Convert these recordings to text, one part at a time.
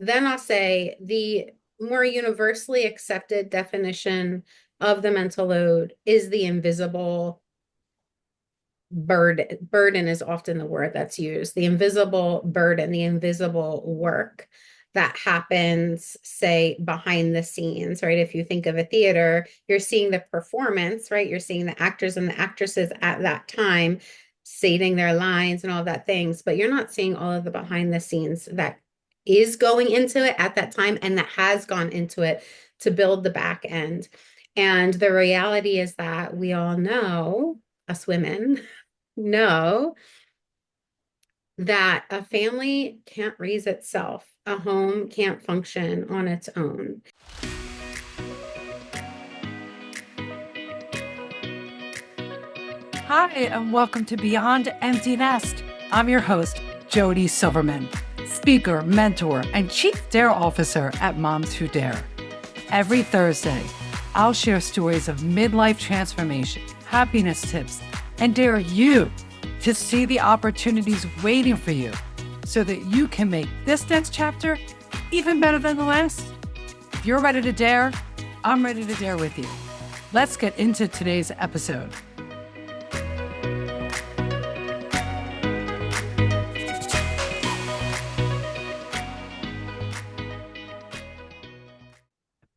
then I'll say the more universally accepted definition of the mental load is the invisible burden is often the word that's used. The invisible burden, the invisible work that happens, say, behind the scenes, right? If you think of a theater, you're seeing the performance, right? You're seeing the actors and the actresses at that time stating their lines and all that things, but you're not seeing all of the behind the scenes that is going into it at that time and that has gone into it to build the back end. And the reality is that we all know, us women, know that a family can't raise itself. A home can't function on its own. Hi, and welcome to Beyond Empty Nest. I'm your host, Jody Silverman, speaker, mentor, and Chief Dare Officer at Moms Who Dare. Every Thursday, I'll share stories of midlife transformation, happiness tips, and dare you to see the opportunities waiting for you so that you can make this next chapter even better than the last. If you're ready to dare, I'm ready to dare with you. Let's get into today's episode.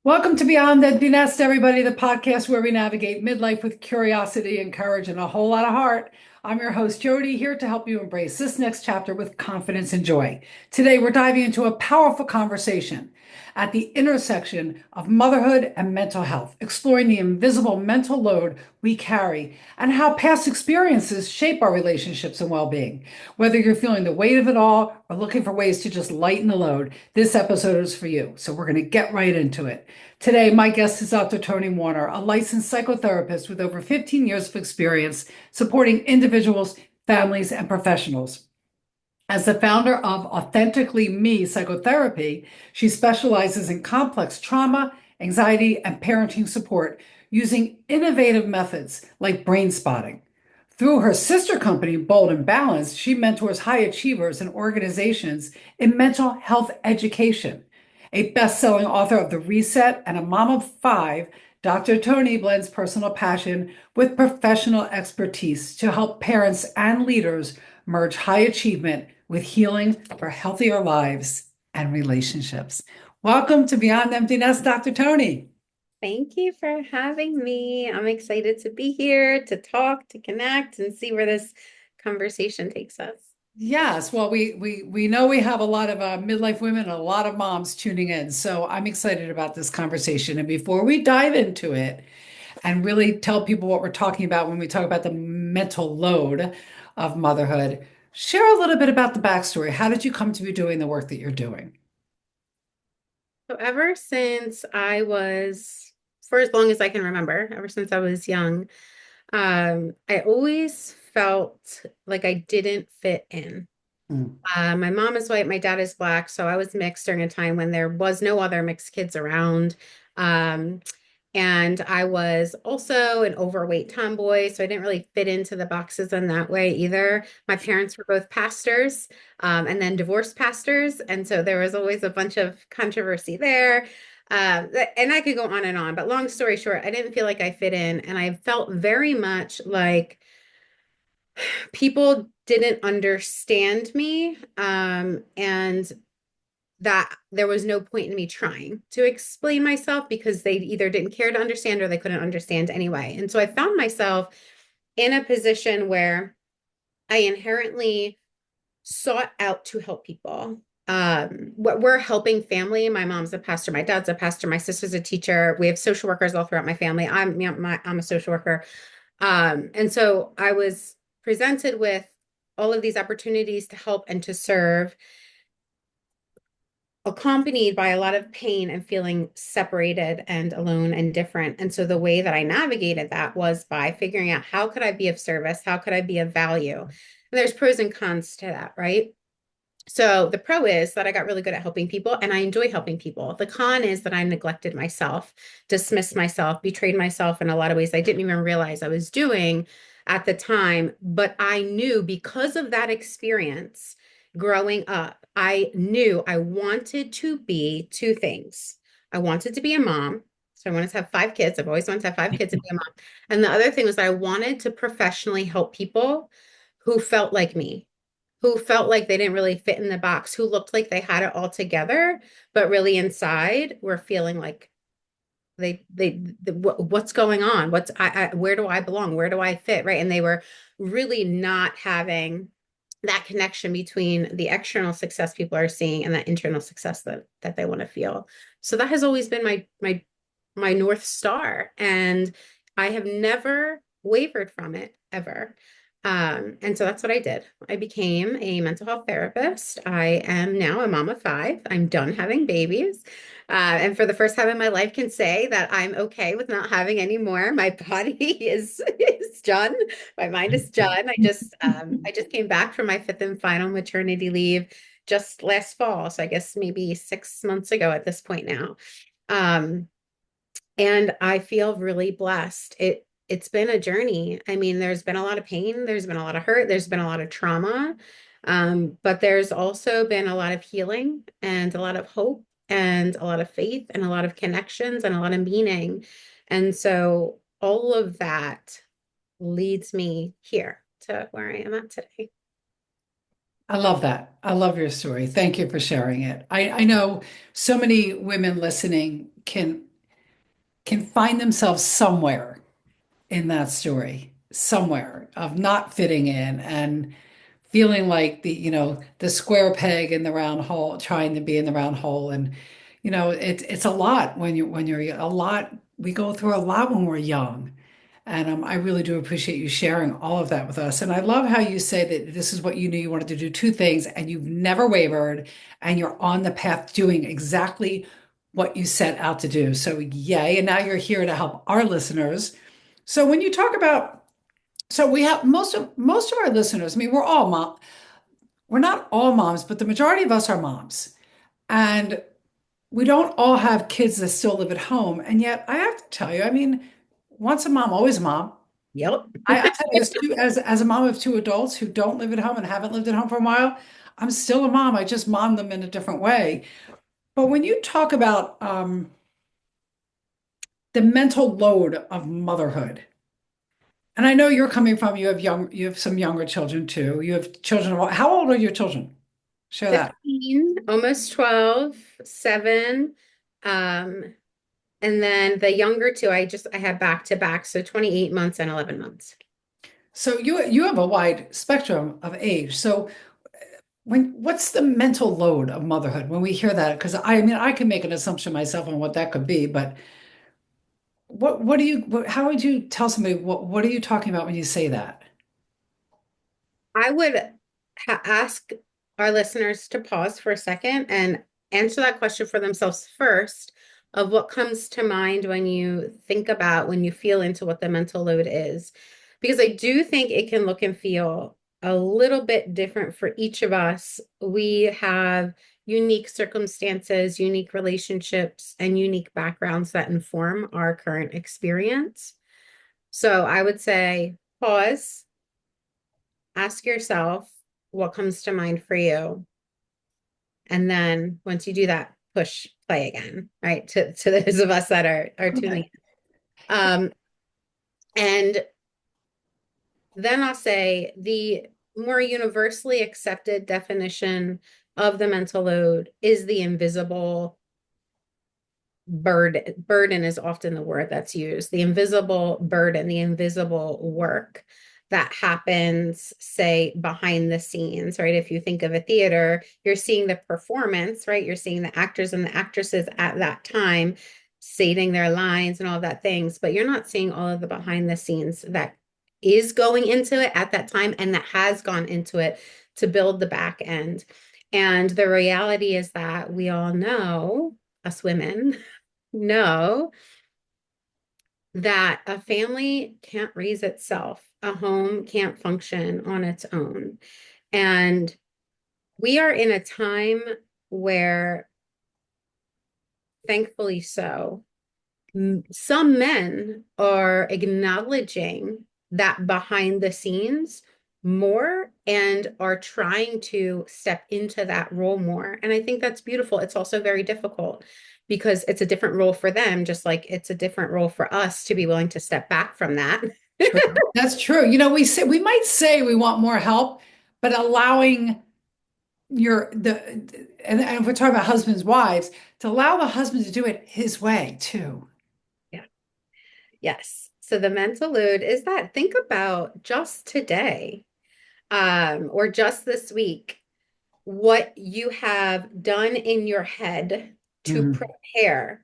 Welcome to Beyond Empty Nest, everybody, the podcast where we navigate midlife with curiosity and courage and a whole lot of heart. I'm your host, Jody, here to help you embrace this next chapter with confidence and joy. Today, we're diving into a powerful conversation at the intersection of motherhood and mental health, exploring the invisible mental load we carry and how past experiences shape our relationships and well-being. Whether you're feeling the weight of it all or looking for ways to just lighten the load, this episode is for you. So we're going to get right into it. Today, my guest is Dr. Toni Warner, a licensed psychotherapist with over 15 years of experience supporting individuals, families, and professionals. As the founder of Authentically Me Psychotherapy, she specializes in complex trauma, anxiety, and parenting support using innovative methods like brain spotting. Through her sister company, Bold and Balanced, she mentors high achievers and organizations in mental health education. A best-selling author of The Reset and a mom of 5, Dr. Toni blends personal passion with professional expertise to help parents and leaders merge high achievement with healing for healthier lives and relationships. Welcome to Beyond Empty Nest, Dr. Toni. Thank you for having me. I'm excited to be here to talk, to connect, and see where this conversation takes us. Yes, well, we know we have a lot of midlife women and a lot of moms tuning in, so I'm excited about this conversation. And before we dive into it and really tell people what we're talking about when we talk about the mental load of motherhood, share a little bit about the backstory. How did you come to be doing the work that you're doing? So ever since I was, for as long as I can remember, ever since I was young, I always felt like I didn't fit in. Mm. My mom is white, my dad is black, so I was mixed during a time when there was no other mixed kids around. Um, and I was also an overweight tomboy, so I didn't really fit into the boxes in that way either. My parents were both pastors, and then divorced pastors, and so there was always a bunch of controversy there. And I could go on and on, but long story short, I didn't feel like I fit in, and I felt very much like people didn't understand me, and that there was no point in me trying to explain myself because they either didn't care to understand or they couldn't understand anyway. And so I found myself in a position where I inherently sought out to help people. What we're helping family. My mom's a pastor, my dad's a pastor, my sister's a teacher. We have social workers all throughout my family. I'm a social worker. And so I was presented with all of these opportunities to help and to serve, accompanied by a lot of pain and feeling separated and alone and different. And so the way that I navigated that was by figuring out how could I be of service? How could I be of value? And there's pros and cons to that, right? So the pro is that I got really good at helping people and I enjoy helping people. The con is that I neglected myself, dismissed myself, betrayed myself in a lot of ways I didn't even realize I was doing at the time. But I knew because of that experience growing up I knew I wanted to be two things. I wanted to be a mom. So I wanted to have five kids. I've always wanted to have five kids and be a mom. And the other thing was I wanted to professionally help people who felt like me, who felt like they didn't really fit in the box, who looked like they had it all together, but really inside were feeling like what's going on? Where do I belong? Where do I fit? Right. And they were really not having that connection between the external success people are seeing and that internal success that they want to feel. So that has always been my North Star. And I have never wavered from it ever. And so that's what I did. I became a mental health therapist. I am now a mom of five. I'm done having babies. And for the first time in my life can say that I'm okay with not having any more. My body is done. My mind is done. I just came back from my fifth and final maternity leave just last fall. So I guess maybe 6 months ago at this point now. Um, and I feel really blessed. It's been a journey. I mean, there's been a lot of pain, there's been a lot of hurt, there's been a lot of trauma. But there's also been a lot of healing and a lot of hope and a lot of faith and a lot of connections and a lot of meaning. And so all of that leads me here to where I am at today. I love that. I love your story. Thank you for sharing it. I know so many women listening can find themselves somewhere in that story, somewhere of not fitting in and feeling like the square peg in the round hole, trying to be in the round hole. And it's a lot when you're a lot. We go through a lot when we're young. And I really do appreciate you sharing all of that with us. And I love how you say that this is what you knew you wanted to do two things, and you've never wavered, and you're on the path doing exactly what you set out to do. So, yay. And now you're here to help our listeners. So, when you talk about, so we have most of our listeners, I mean, we're not all moms, but the majority of us are moms. And we don't all have kids that still live at home. And yet, I have to tell you, I mean, once a mom, always a mom. Yep. I tell you, as a mom of two adults who don't live at home and haven't lived at home for a while, I'm still a mom. I just mom them in a different way. But when you talk about the mental load of motherhood, and I know you're coming from, you have some younger children too. You have children. How old are your children? Share that. 15, almost 12, 7. Um, and then the younger two, I had back to back, so 28 months and 11 months. So you have a wide spectrum of age. So what's the mental load of motherhood when we hear that? Because I mean, I can make an assumption myself on what that could be, but how would you tell somebody what are you talking about when you say that? I would ask our listeners to pause for a second and answer that question for themselves first of what comes to mind when you think about, when you feel into what the mental load is. Because I do think it can look and feel a little bit different for each of us. We have unique circumstances, unique relationships, and unique backgrounds that inform our current experience. So I would say pause, ask yourself what comes to mind for you. And then once you do that, push play again, right? To those of us that are tuning Okay. in. And then I'll say the more universally accepted definition of the mental load is the invisible burden is often the word that's used. The invisible burden, the invisible work that happens, say, behind the scenes, right? If you think of a theater, you're seeing the performance, right? You're seeing the actors and the actresses at that time stating their lines and all that things, but you're not seeing all of the behind the scenes that is going into it at that time and that has gone into it to build the back end. And the reality is that we all know, us women, know that a family can't raise itself, a home can't function on its own. And we are in a time where, thankfully so, some men are acknowledging that behind the scenes more and are trying to step into that role more. And I think that's beautiful. It's also very difficult because it's a different role for them, just like it's a different role for us to be willing to step back from that. True. That's true. We might say we want more help, but allowing and if we're talking about husbands, wives, to allow the husband to do it his way too. Yeah. Yes. So the mental load is that think about just today, or just this week, what you have done in your head to Mhm. prepare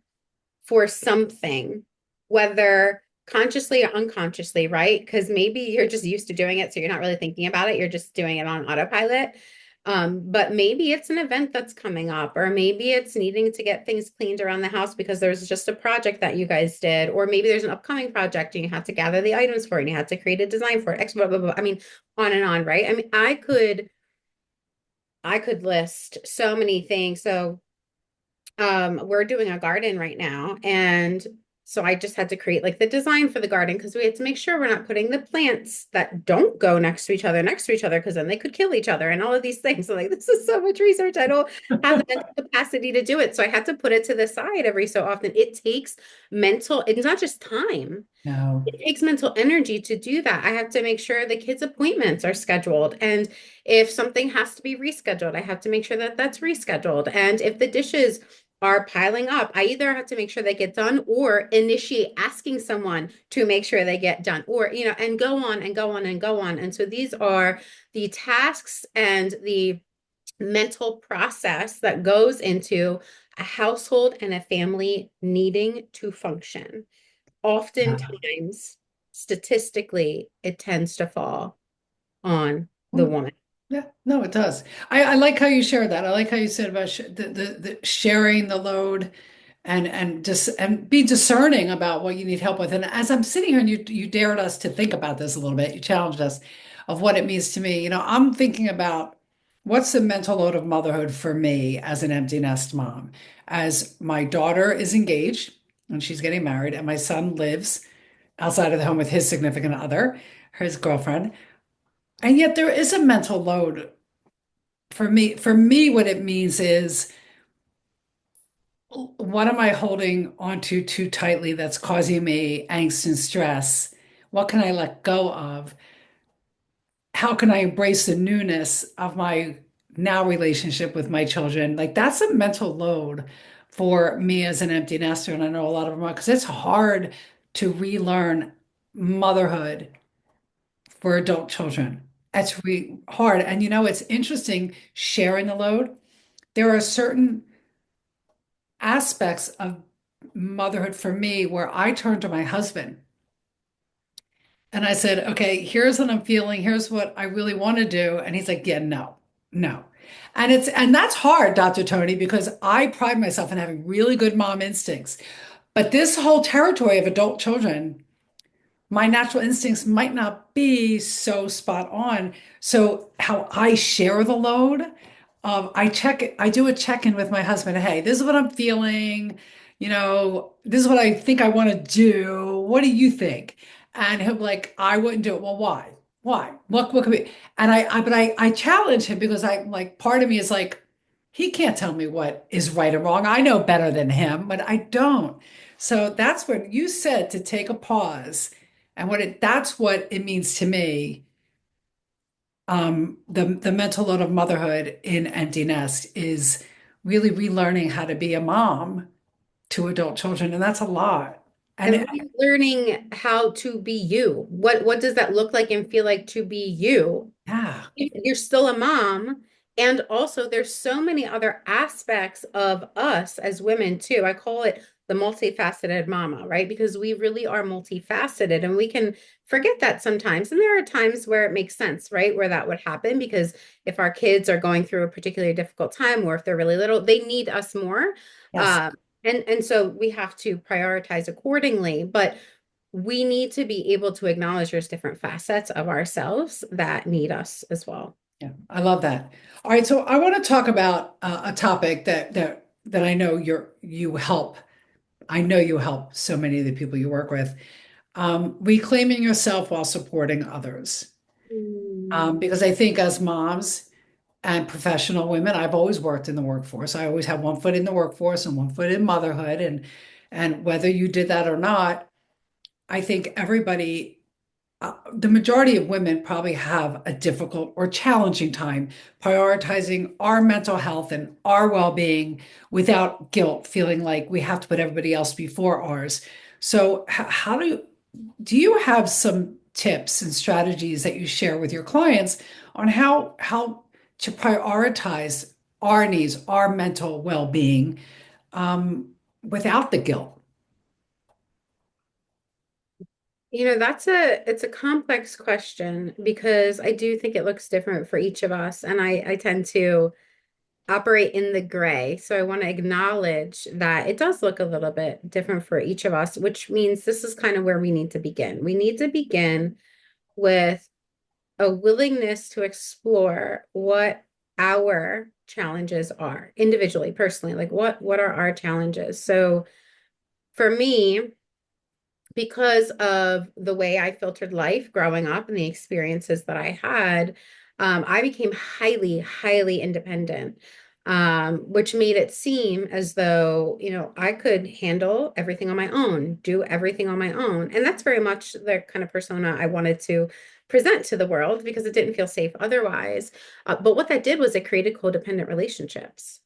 for something, whether consciously or unconsciously, right? Because maybe you're just used to doing it, so you're not really thinking about it. You're just doing it on autopilot. But maybe it's an event that's coming up, or maybe it's needing to get things cleaned around the house because there's just a project that you guys did, or maybe there's an upcoming project and you have to gather the items for it and you have to create a design for it, X, blah, blah, blah. I mean, on and on, right? I mean, I could list so many things. So we're doing a garden right now, and so I just had to create like the design for the garden because we had to make sure we're not putting the plants that don't go next to each other because then they could kill each other and all of these things. So like this is so much research. I don't have the mental capacity to do it. So I had to put it to the side every so often. It takes mental, it's not just time. No. It takes mental energy to do that. I have to make sure the kids' appointments are scheduled. And if something has to be rescheduled, I have to make sure that that's rescheduled. And if the dishes are piling up, I either have to make sure they get done or initiate asking someone to make sure they get done, or, and go on and go on and go on. And so these are the tasks and the mental process that goes into a household and a family needing to function. Yeah. Oftentimes, statistically, it tends to fall on the Mm, woman. yeah, no, it does. I like how you shared that. I like how you said about the sharing the load and just and be discerning about what you need help with. And as I'm sitting here and you dared us to think about this a little bit, you challenged us of what it means to me. I'm thinking about what's the mental load of motherhood for me as an empty nest mom, as my daughter is engaged and she's getting married, and my son lives outside of the home with his significant other, his girlfriend. And yet there is a mental load for me. For me, what it means is what am I holding onto too tightly that's causing me angst and stress? What can I let go of? How can I embrace the newness of my now relationship with my children? Like that's a mental load for me as an empty nester. And I know a lot of them are because it's hard to relearn motherhood for adult children. That's really hard. And it's interesting sharing the load. There are certain aspects of motherhood for me where I turn to my husband and I said, okay, here's what I'm feeling. Here's what I really want to do. And he's like, yeah, no, no. And that's hard, Dr. Tony, because I pride myself in having really good mom instincts. But this whole territory of adult children, my natural instincts might not be so spot on. So how I share the load, I do a check-in with my husband. Hey, this is what I'm feeling. This is what I think I want to do. What do you think? And he'll be like, I wouldn't do it. Well, why? Why? What could be? And I challenge him because I like part of me is like, he can't tell me what is right or wrong. I know better than him, but I don't. So that's what you said to take a pause and that's what it means to me. The mental load of motherhood in empty nest is really relearning how to be a mom to adult children, and that's a lot. And And relearning how to be you. What does that look like and feel like to be you? yeah, You're still a mom. And also, there's so many other aspects of us as women, too. I call it the multifaceted mama, right? Because we really are multifaceted and we can forget that sometimes. And there are times where it makes sense, right? Where that would happen because if our kids are going through a particularly difficult time or if they're really little, they need us more. yes, And so we have to prioritize accordingly. But we need to be able to acknowledge there's different facets of ourselves that need us as well. yeah, I love that. All right, so I want to talk about a topic that I know you help. I know you help so many of the people you work with. Reclaiming yourself while supporting others. Because I think as moms and professional women, I've always worked in the workforce. I always have one foot in the workforce and one foot in motherhood. And whether you did that or not, I think everybody, the majority of women probably have a difficult or challenging time prioritizing our mental health and our well-being without guilt, feeling like we have to put everybody else before ours. So, how do you have some tips and strategies that you share with your clients on how to prioritize our needs, our mental well-being, um, without the guilt? It's a complex question because I do think it looks different for each of us. And I tend to operate in the gray. So I want to acknowledge that it does look a little bit different for each of us, which means this is kind of where we need to begin. We need to begin with a willingness to explore what our challenges are individually, personally. Like what are our challenges? So for me, because of the way I filtered life growing up and the experiences that I had, I became highly, highly independent, which made it seem as though, I could handle everything on my own, do everything on my own. And that's very much the kind of persona I wanted to present to the world because it didn't feel safe otherwise. But what that did was it created codependent relationships.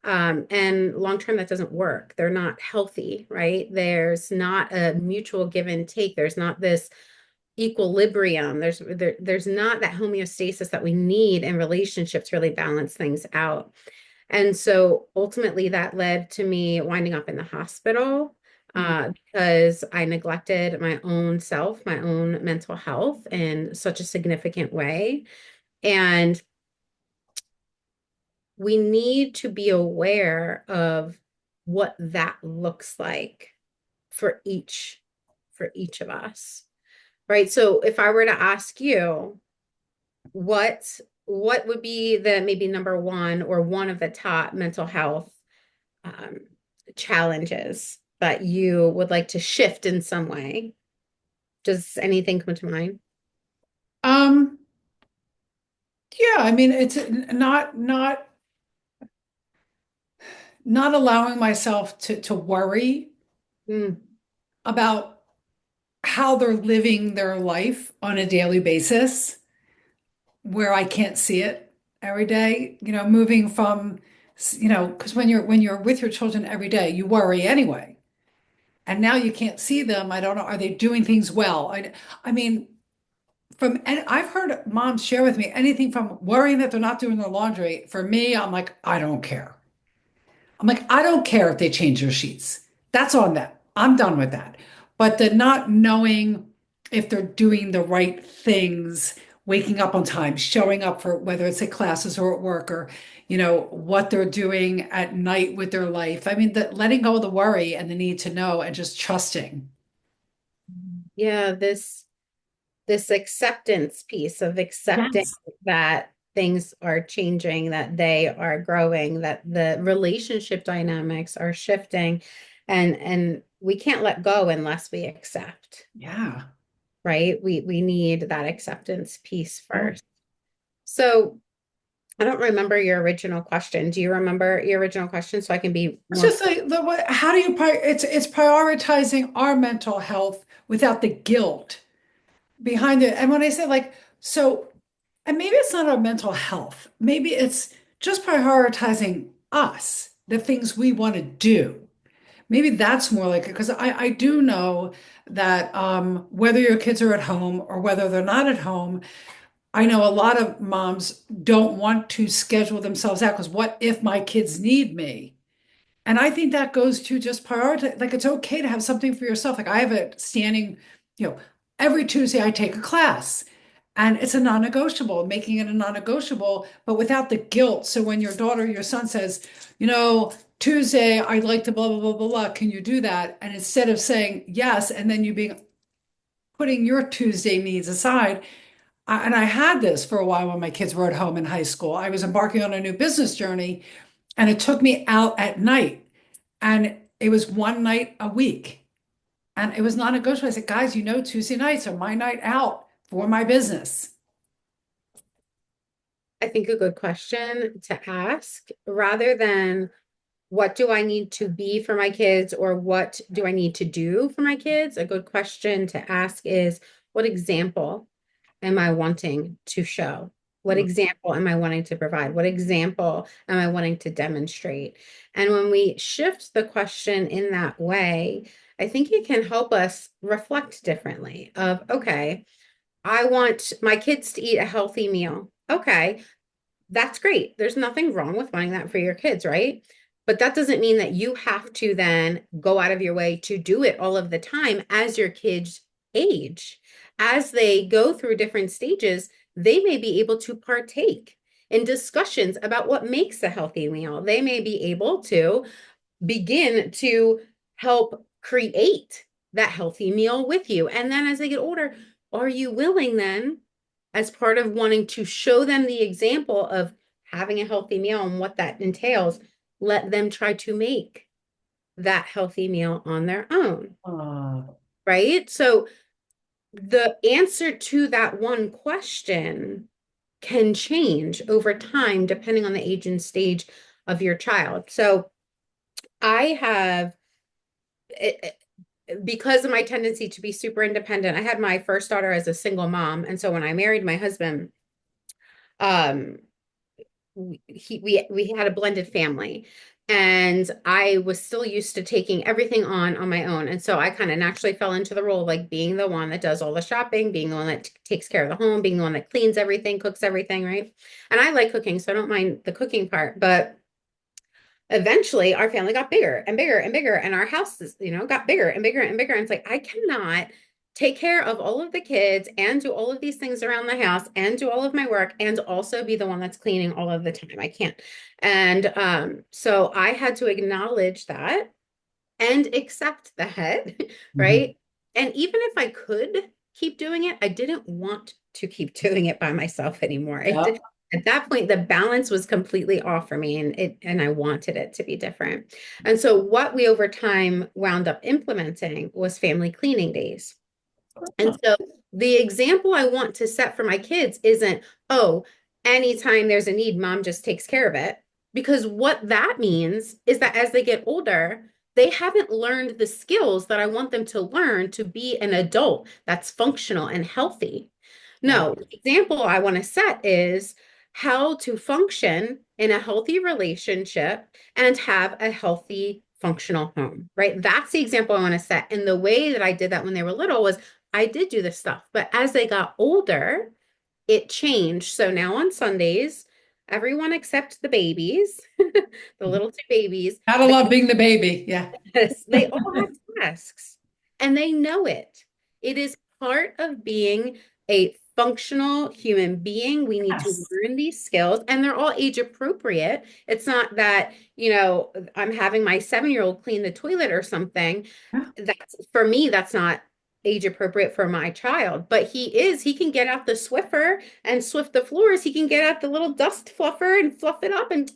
And long term, that doesn't work. They're not healthy, right? There's not a mutual give and take. There's not this equilibrium. There's not that homeostasis that we need in relationships to really balance things out. And so ultimately, that led to me winding up in the hospital because I neglected my own self, my own mental health in such a significant way. And we need to be aware of what that looks like for each of us, right? So if I were to ask you what would be the maybe number one or one of the top mental health um, challenges that you would like to shift in some way, does anything come to mind? Um, yeah, I mean, it's not allowing myself to worry Mm, about how they're living their life on a daily basis where I can't see it every day, moving from, because when you're with your children every day, you worry anyway. And now you can't see them. I don't know, are they doing things well? I mean, and I've heard moms share with me anything from worrying that they're not doing their laundry. For me, I'm like, I don't care. I'm like, I don't care if they change their sheets. That's on them. I'm done with that. But the not knowing if they're doing the right things, waking up on time, showing up for whether it's at classes or at work or, what they're doing at night with their life. I mean, letting go of the worry and the need to know and just trusting. yeah, this acceptance piece of accepting Yes. that things are changing, that they are growing, that the relationship dynamics are shifting, and we can't let go unless we accept, Yeah. right? We need that acceptance piece Yeah. first. So I don't remember your original question. Do you remember your original question so I can be It's more? just like how do you it's prioritizing our mental health without the guilt behind it. And when I say like, so, and maybe it's not our mental health, maybe it's just prioritizing us, the things we want to do. Maybe that's more like it because I do know that whether your kids are at home or whether they're not at home, I know a lot of moms don't want to schedule themselves out because what if my kids need me? And I think that goes to just prioritize. Like it's okay to have something for yourself. Like I have a standing, you know, every Tuesday I take a class and it's a non-negotiable, making it a non-negotiable, but without the guilt. So when your daughter, your son says, Tuesday, I'd like to blah, blah, blah, blah, blah. Can you do that? And instead of saying yes, and then you being putting your Tuesday needs aside, and I had this for a while when my kids were at home in high school. I was embarking on a new business journey and it took me out at night. And it was one night a week. And it was non-negotiable. I said, guys, Tuesday nights are my night out for my business. I think a good question to ask rather than what do I need to be for my kids or what do I need to do for my kids? A good question to ask is what example am I wanting to show? What example am I wanting to provide? What example am I wanting to demonstrate? And when we shift the question in that way, I think it can help us reflect differently of, okay, I want my kids to eat a healthy meal. Okay, that's great. There's nothing wrong with wanting that for your kids, right? But that doesn't mean that you have to then go out of your way to do it all of the time as your kids age. As they go through different stages, they may be able to partake in discussions about what makes a healthy meal. They may be able to begin to help create that healthy meal with you. And then as they get older, are you willing then, as part of wanting to show them the example of having a healthy meal and what that entails, let them try to make that healthy meal on their own, Uh, right? So the answer to that one question can change over time depending on the age and stage of your child. So I have it, because of my tendency to be super independent, I had my first daughter as a single mom. And so when I married my husband, um, we had a blended family. And I was still used to taking everything on my own. And so I kind of naturally fell into the role of like being the one that does all the shopping, being the one that takes care of the home, being the one that cleans everything, cooks everything, right? And I like cooking, so I don't mind the cooking part, but eventually our family got bigger and bigger and bigger and our house got bigger and bigger and bigger and it's like I cannot take care of all of the kids and do all of these things around the house and do all of my work and also be the one that's cleaning all of the time. I can't. And so I had to acknowledge that and accept that, mhm. right? And even if I could keep doing it, I didn't want to keep doing it by myself anymore. Yeah. At that point, the balance was completely off for me and I wanted it to be different. And so what we over time wound up implementing was family cleaning days. And so the example I want to set for my kids isn't, oh, anytime there's a need, mom just takes care of it. Because what that means is that as they get older, they haven't learned the skills that I want them to learn to be an adult that's functional and healthy. Yeah. No, the example I want to set is how to function in a healthy relationship and have a healthy, functional home, right? That's the example I want to set. And the way that I did that when they were little was I did do this stuff, but as they got older, it changed. So now on Sundays, everyone except the babies, the little two babies, Gotta love being the baby. Yeah. they all have tasks and they know it. It is part of being a functional human being. We need to Yes. learn these skills and they're all age appropriate. It's not that, I'm having my 7-year-old clean the toilet or something. Yeah. That's for me, that's not age appropriate for my child, but he can get out the Swiffer and swift the floors. He can get out the little dust fluffer and fluff it up and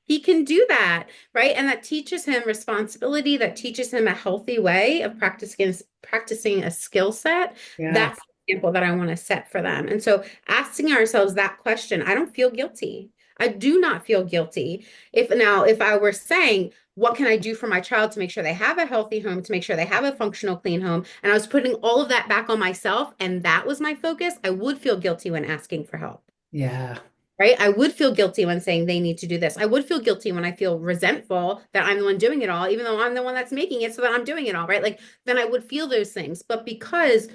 he can do that, right? And that teaches him responsibility, that teaches him a healthy way of practicing a skill set. Yeah. That's the example that I want to set for them. And so asking ourselves that question, I don't feel guilty. I do not feel guilty. If I were saying, what can I do for my child to make sure they have a healthy home, to make sure they have a functional, clean home, and I was putting all of that back on myself, and that was my focus, I would feel guilty when asking for help. Yeah. Right? I would feel guilty when saying they need to do this. I would feel guilty when I feel resentful that I'm the one doing it all, even though I'm the one that's making it so that I'm doing it all, right? Like then I would feel those things. But because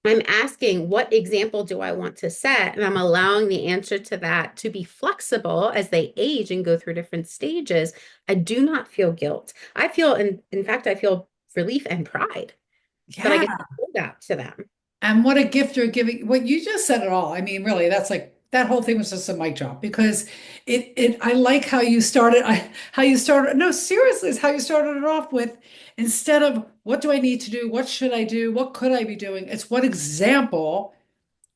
I'm asking, what example do I want to set? And I'm allowing the answer to that to be flexible as they age and go through different stages. I do not feel guilt. In fact, I feel relief and pride that I Yeah. get to do that to them. And what a gift you're giving. What you just said it all. I mean, really, that's like that whole thing was just a mic drop because I like how you started no, seriously, it's how you started it off with instead of what do I need to do? What should I do? What could I be doing? It's what example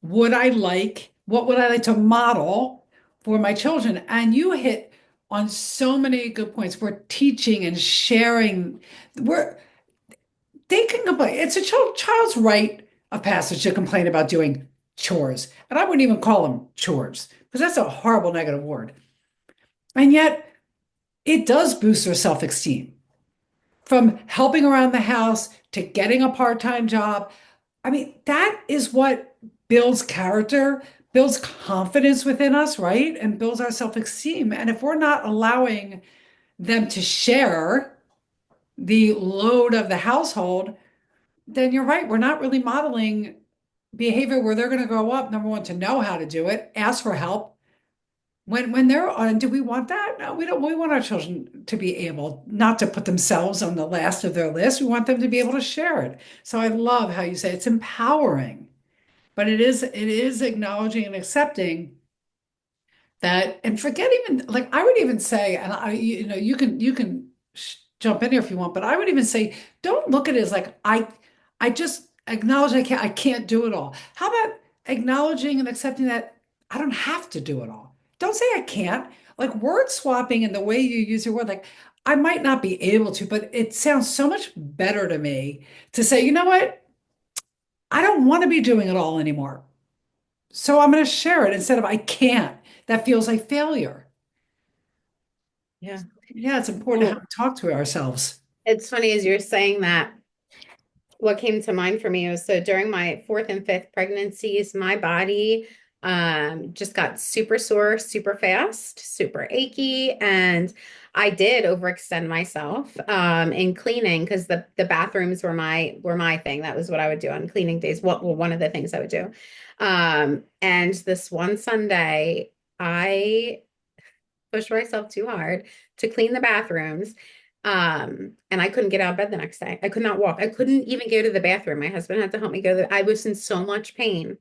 what would I like to model for my children? And you hit on so many good points. We're teaching and sharing. We're they can complain. It's a child's right of passage to complain about doing chores. And I wouldn't even call them chores because that's a horrible negative word. And yet it does boost their self-esteem from helping around the house to getting a part-time job. I mean, that is what builds character, builds confidence within us, right? And builds our self-esteem. And if we're not allowing them to share the load of the household, then you're right. We're not really modeling behavior where they're going to grow up, number one, to know how to do it, ask for help. When they're on, do we want that? No, we don't. We want our children to be able not to put themselves on the last of their list. We want them to be able to share it. So I love how you say it's empowering, but it is acknowledging and accepting that, and forget even like I would even say, and you can jump in here if you want, but I would even say don't look at it as like I just acknowledge I can't do it all. How about acknowledging and accepting that I don't have to do it all. Don't say I can't. Like word swapping and the way you use your word, like I might not be able to, but it sounds so much better to me to say, you know what? I don't want to be doing it all anymore. So I'm going to share it instead of I can't. That feels like failure. Yeah. Yeah, it's important how Well, we talk to ourselves. it's funny as you're saying that, what came to mind for me was, so during my fourth and fifth pregnancies, my body just got super sore, super fast, super achy, and I did overextend myself in cleaning because the bathrooms were my thing. That was what I would do on cleaning days. Well, one of the things I would do. And this one Sunday, I pushed myself too hard to clean the bathrooms. And I couldn't get out of bed the next day. I could not walk. I couldn't even go to the bathroom. My husband had to help me go. I was in so much pain.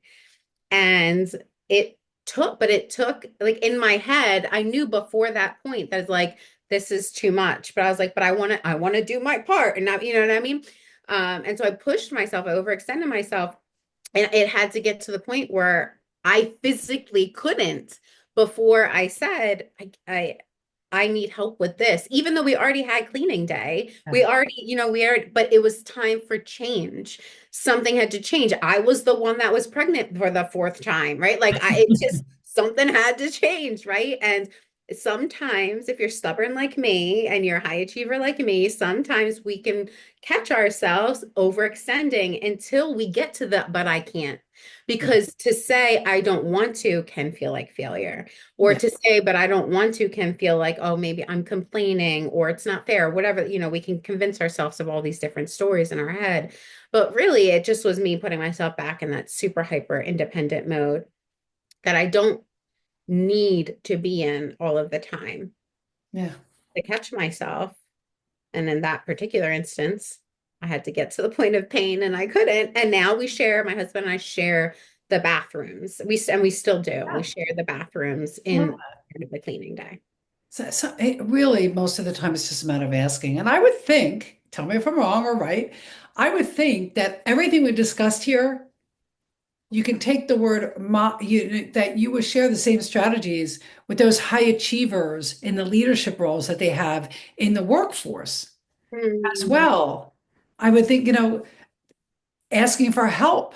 And it took like in my head, I knew before that point that was like, this is too much. But I was like, but I want to do my part. And now, you know what I mean? And so I pushed myself, I overextended myself. And it had to get to the point where I physically couldn't before I said, I need help with this. Even though we already had cleaning day, Yeah. we already, but it was time for change. Something had to change. I was the one that was pregnant for the fourth time, right? Like it just, something had to change, right? And sometimes if you're stubborn like me and you're a high achiever like me, sometimes we can catch ourselves overextending until we get to the, but I can't. Yeah. Because to say I don't want to can feel like failure. Or Yeah. to say, but I don't want to can feel like, oh, maybe I'm complaining or it's not fair, whatever, we can convince ourselves of all these different stories in our head. But really, it just was me putting myself back in that super hyper independent mode that I don't need to be in all of the time Yeah. to catch myself. And in that particular instance, I had to get to the point of pain and I couldn't. And now my husband and I share the bathrooms. We still do. We Yeah. share the bathrooms I love in that. the cleaning day. So it really, most of the time, it's just a matter of asking. And I would think, tell me if I'm wrong or right, I would think that everything we discussed here, you can take the word that you would share the same strategies with those high achievers in the leadership roles that they have in the workforce as Hmm. well. I would think, asking for help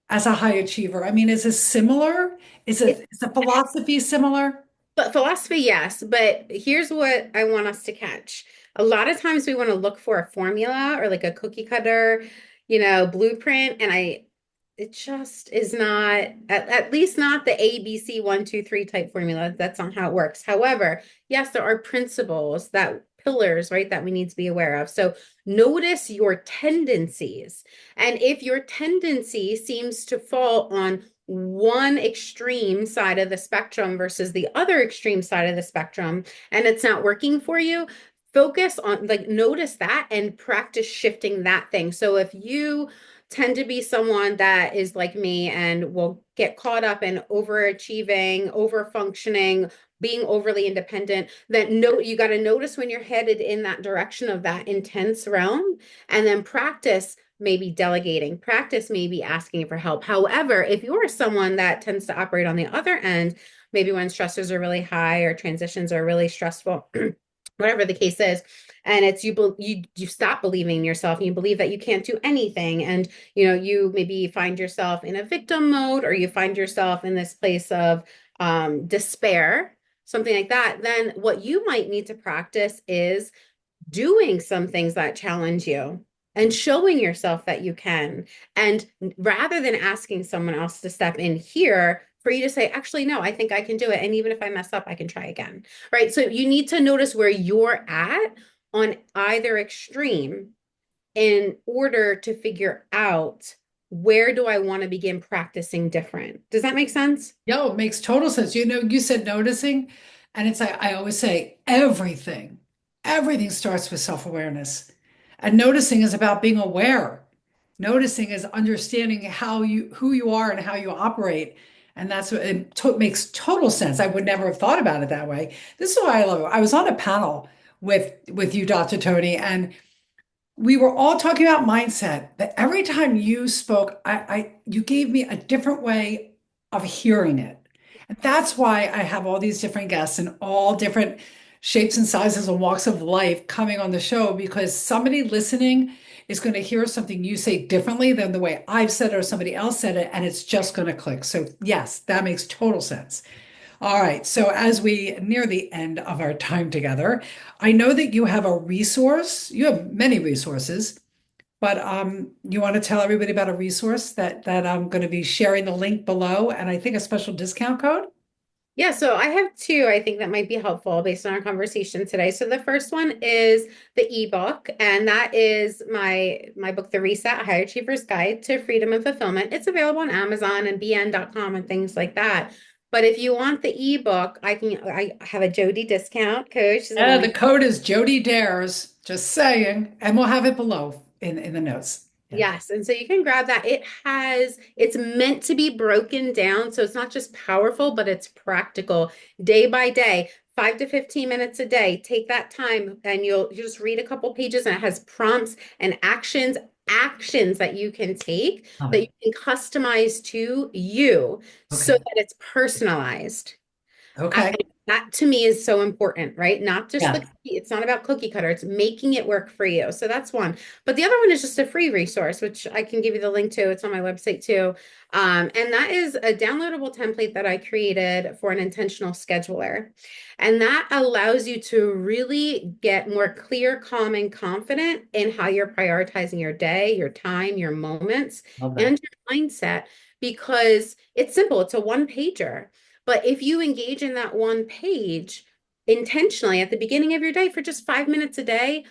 as a high achiever. I mean, is this similar? Is the philosophy similar? But philosophy, yes. But here's what I want us to catch. A lot of times we want to look for a formula or like a cookie cutter, blueprint. And it just is not, at least not the ABC 1, 2, 3 type formula. That's not how it works. However, yes, there are principles, that pillars, right, that we need to be aware of. So notice your tendencies. And if your tendency seems to fall on one extreme side of the spectrum versus the other extreme side of the spectrum, and it's not working for you, focus on, like, notice that and practice shifting that thing. So if you tend to be someone that is like me and will get caught up in overachieving, over functioning, being overly independent, then you got to notice when you're headed in that direction of that intense realm, and then practice maybe delegating, practice maybe asking for help. However, if you're someone that tends to operate on the other end, maybe when stressors are really high or transitions are really stressful, whatever the case is, and it's you stop believing in yourself and you believe that you can't do anything, and you maybe find yourself in a victim mode, or you find yourself in this place of despair, something like that, then what you might need to practice is doing some things that challenge you and showing yourself that you can. And rather than asking someone else to step in here, for you to say, actually, no, I think I can do it. And even if I mess up, I can try again. Right. So you need to notice where you're at on either extreme in order to figure out where do I want to begin practicing different. Does that make sense? Yo, it makes total sense. You know, you said noticing, and it's like I always say, everything starts with self-awareness. And noticing is about being aware. Noticing is understanding who you are and how you operate. And that's what it makes total sense. I would never have thought about it that way. This is why I love it. I was on a panel with you, Dr. Tony, and we were all talking about mindset, but every time you spoke, you gave me a different way of hearing it. And that's why I have all these different guests in all different shapes and sizes and walks of life coming on the show because somebody listening is going to hear something you say differently than the way I've said it or somebody else said it, and it's just going to click. So, yes, that makes total sense. All right. So as we near the end of our time together, I know that you have a resource. You have many resources, but you want to tell everybody about a resource that I'm going to be sharing the link below, and I think a special discount code. Yeah, so I have two I think that might be helpful based on our conversation today. So the first one is the ebook, and that is my book, The Reset: High Achiever's Guide to Freedom and Fulfillment. It's available on Amazon and bn.com and things like that. But if you want the ebook, I have a Jody discount code. She's gonna The code is Jody Dares. Just saying, and we'll have it below in the notes. Yeah, Yes, and so you can grab that. It's meant to be broken down. So it's not just powerful, but it's practical day by day, 5 to 15 minutes a day. Take that time and you just read a couple pages and it has prompts and actions that you can take love that you it. can customize to you so Okay. that it's personalized. I, Okay. that to me is so important, right? Not just Yeah, it's not about cookie cutter, it's making it work for you. So that's one. But the other one is just a free resource, which I can give you the link to. It's on my website too. And that is a downloadable template that I created for an intentional scheduler. And that allows you to really get more clear, calm, and confident in how you're prioritizing your day, your time, your moments, love that. and your mindset because it's simple. It's a one pager. But if you engage in that one page intentionally at the beginning of your day for just 5 minutes a day,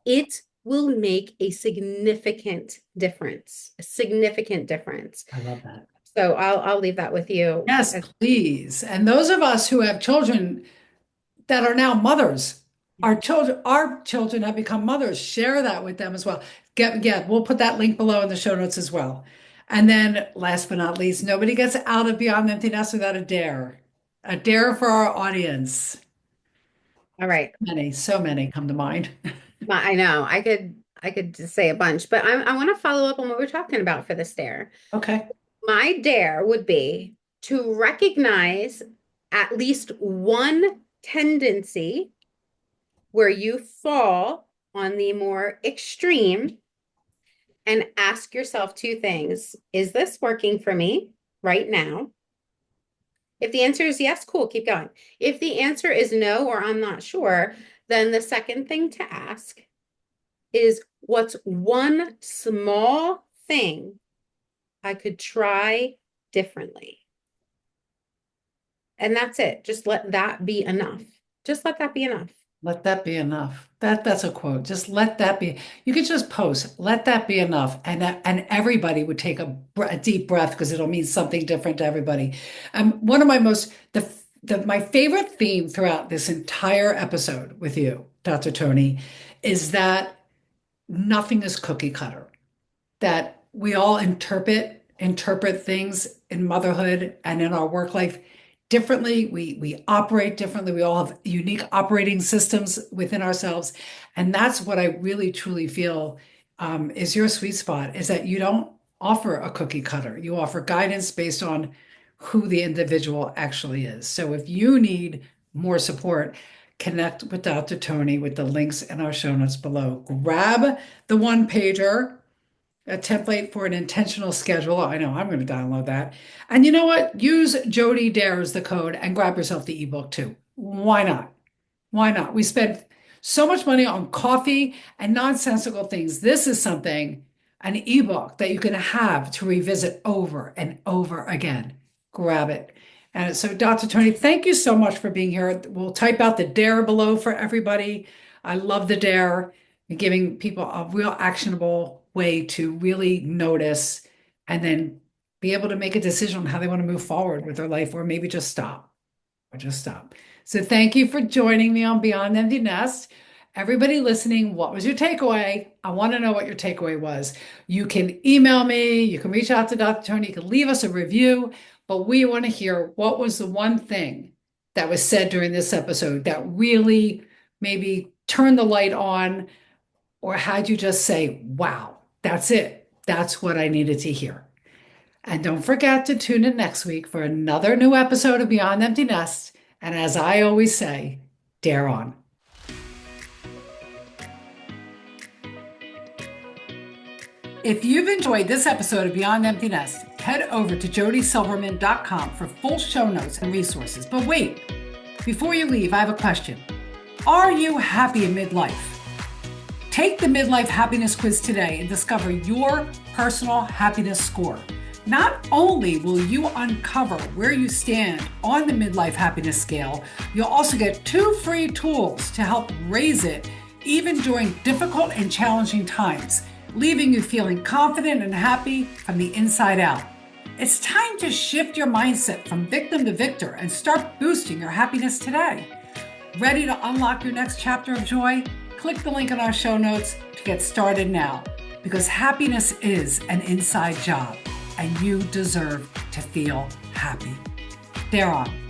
it will make a significant difference. A significant difference. I love that. So I'll leave that with you. Yes, please. And those of us who have children that are now mothers. Our children have become mothers. Share that with them as well. Yeah, we'll put that link below in the show notes as well. And then last but not least, nobody gets out of Beyond Emptiness without a dare. A dare for our audience. All right. So many come to mind. I know I could just say a bunch, but I want to follow up on what we're talking about for this dare. Okay. My dare would be to recognize at least one tendency where you fall on the more extreme and ask yourself two things. Is this working for me right now? If the answer is yes, cool, keep going. If the answer is no, or I'm not sure, then the second thing to ask is what's one small thing I could try differently? And that's it. Just let that be enough. Just let that be enough. Let that be enough. That's a quote. Just let that be. You could just post, let that be enough. And everybody would take a deep breath because it'll mean something different to everybody. One of my my favorite theme throughout this entire episode with you, Dr. Tony, is that nothing is cookie cutter, that we all interpret things in motherhood and in our work life differently. We operate differently. We all have unique operating systems within ourselves, and that's what I really truly feel is your sweet spot. Is that you don't offer a cookie cutter. You offer guidance based on who the individual actually is. So if you need more support, connect with Dr. Tony with the links in our show notes below. Grab the one pager A template for an intentional schedule. I know I'm going to download that. And you know what? Use Jody Dares the code and grab yourself the ebook too. Why not? Why not? We spend so much money on coffee and nonsensical things. This is something, an ebook that you can have to revisit over and over again. Grab it. And so, Dr. Toni, thank you so much for being here. We'll type out the dare below for everybody. I love the dare and giving people a real actionable way to really notice and then be able to make a decision on how they want to move forward with their life, or maybe just stop. Or just stop. So thank you for joining me on Beyond Empty Nest. Everybody listening, what was your takeaway? I want to know what your takeaway was. You can email me, you can reach out to Dr. Toni, you can leave us a review, but we want to hear what was the one thing that was said during this episode that really maybe turned the light on, or had you just say, wow, that's it. That's what I needed to hear. And don't forget to tune in next week for another new episode of Beyond Empty Nest. And as I always say, dare on. If you've enjoyed this episode of Beyond Empty Nest, head over to jodysilverman.com for full show notes and resources. But wait, before you leave, I have a question. Are you happy in midlife? Take the Midlife Happiness Quiz today and discover your personal happiness score. Not only will you uncover where you stand on the midlife happiness scale, you'll also get 2 free tools to help raise it even during difficult and challenging times, leaving you feeling confident and happy from the inside out. It's time to shift your mindset from victim to victor and start boosting your happiness today. Ready to unlock your next chapter of joy? Click the link in our show notes to get started now, because happiness is an inside job and you deserve to feel happy. Dare on.